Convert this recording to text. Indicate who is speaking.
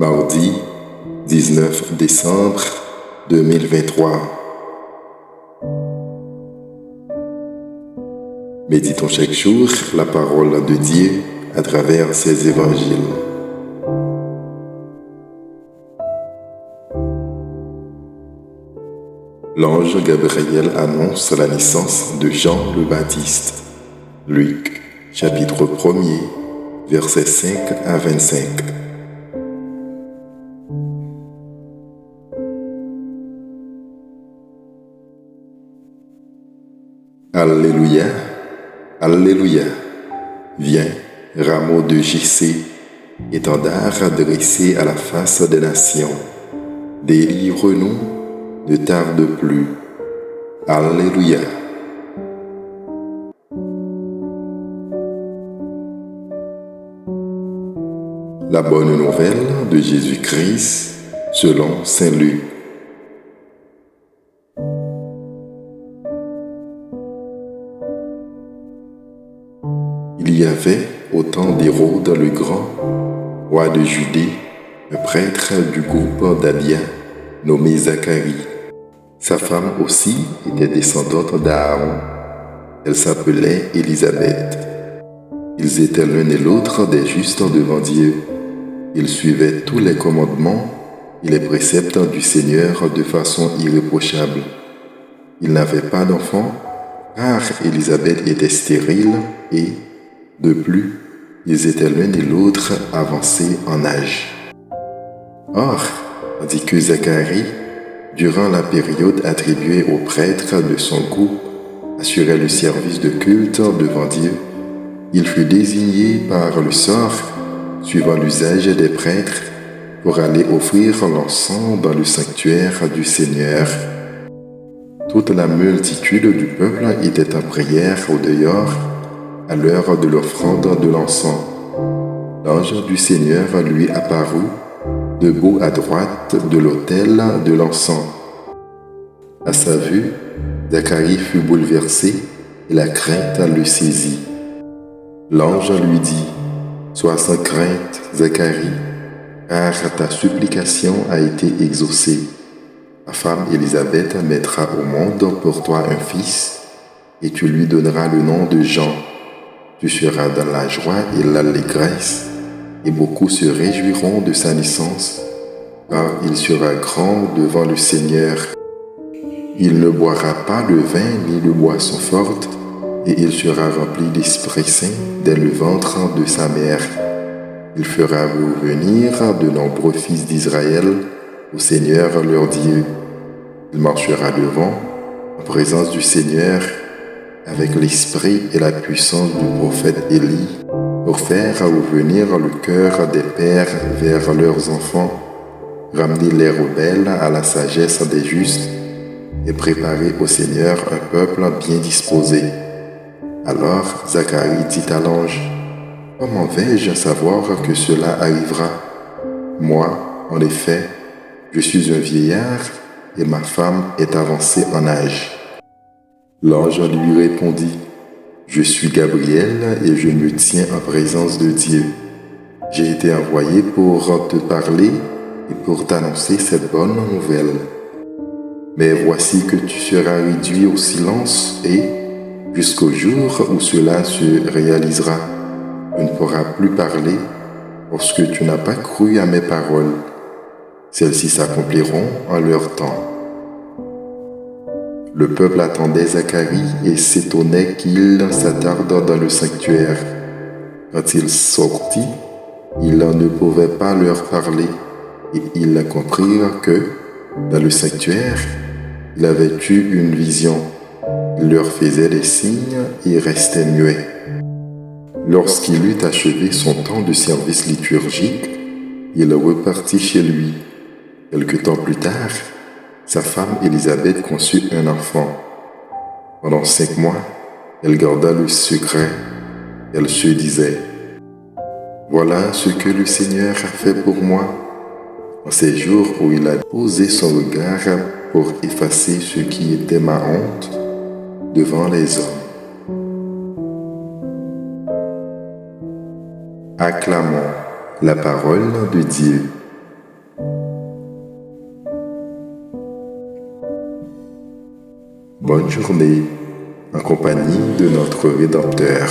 Speaker 1: Mardi 19 décembre 2023. Méditons chaque jour la parole de Dieu à travers ses évangiles. L'ange Gabriel annonce la naissance de Jean le Baptiste. Luc, chapitre 1er, versets 5 à 25. Alléluia, Alléluia. Viens, rameau de Jessé, étendard dressé à la face des nations. Délivre-nous, ne tarde plus. Alléluia. La bonne nouvelle de Jésus-Christ selon Saint Luc. Il y avait au temps d'Hérode le Grand, roi de Judée, un prêtre du groupe d'Abia, nommé Zacharie. Sa femme aussi était descendante d'Aaron. Elle s'appelait Élisabeth. Ils étaient l'un et l'autre des justes devant Dieu. Ils suivaient tous les commandements et les préceptes du Seigneur de façon irréprochable. Ils n'avaient pas d'enfants, car Élisabeth était stérile et, de plus, ils étaient l'un et l'autre avancés en âge. Or, tandis que Zacharie, durant la période attribuée aux prêtres de son groupe, assurait le service de culte devant Dieu, il fut désigné par le sort, suivant l'usage des prêtres, pour aller offrir l'encens dans le sanctuaire du Seigneur. Toute la multitude du peuple était en prière au dehors, à l'heure de l'offrande de l'encens. L'ange du Seigneur lui apparut, debout à droite de l'autel de l'encens. À sa vue, Zacharie fut bouleversé et la crainte le saisit. L'ange lui dit : « Sois sans crainte, Zacharie, car ta supplication a été exaucée. Ta femme Élisabeth mettra au monde pour toi un fils, et tu lui donneras le nom de Jean. Tu seras dans la joie et l'allégresse, et beaucoup se réjouiront de sa naissance, car il sera grand devant le Seigneur. Il ne boira pas de vin ni de boisson forte, et il sera rempli d'Esprit Saint dès le ventre de sa mère. Il fera revenir de nombreux fils d'Israël au Seigneur leur Dieu. Il marchera devant, en présence du Seigneur, avec l'esprit et la puissance du prophète Élie, pour faire revenir le cœur des pères vers leurs enfants, ramener les rebelles à la sagesse des justes, et préparer au Seigneur un peuple bien disposé. » Alors Zacharie dit à l'ange : « Comment vais-je savoir que cela arrivera ? Moi, en effet, je suis un vieillard et ma femme est avancée en âge. » L'ange lui répondit : « Je suis Gabriel et je me tiens en présence de Dieu. J'ai été envoyé pour te parler et pour t'annoncer cette bonne nouvelle. Mais voici que tu seras réduit au silence et, jusqu'au jour où cela se réalisera, tu ne pourras plus parler parce que tu n'as pas cru à mes paroles. Celles-ci s'accompliront en leur temps. » Le peuple attendait Zacharie et s'étonnait qu'il s'attarde dans le sanctuaire. Quand il sortit, il ne pouvait pas leur parler et ils comprirent que, dans le sanctuaire, il avait eu une vision. Il leur faisait des signes et restait muet. Lorsqu'il eut achevé son temps de service liturgique, il repartit chez lui. Quelque temps plus tard, sa femme Élisabeth conçut un enfant. Pendant 5 mois, elle garda le secret. Elle se disait : « Voilà ce que le Seigneur a fait pour moi. » En ces jours où il a posé son regard pour effacer ce qui était ma honte devant les hommes. Acclamons la parole de Dieu. Bonne journée en compagnie de notre Rédempteur.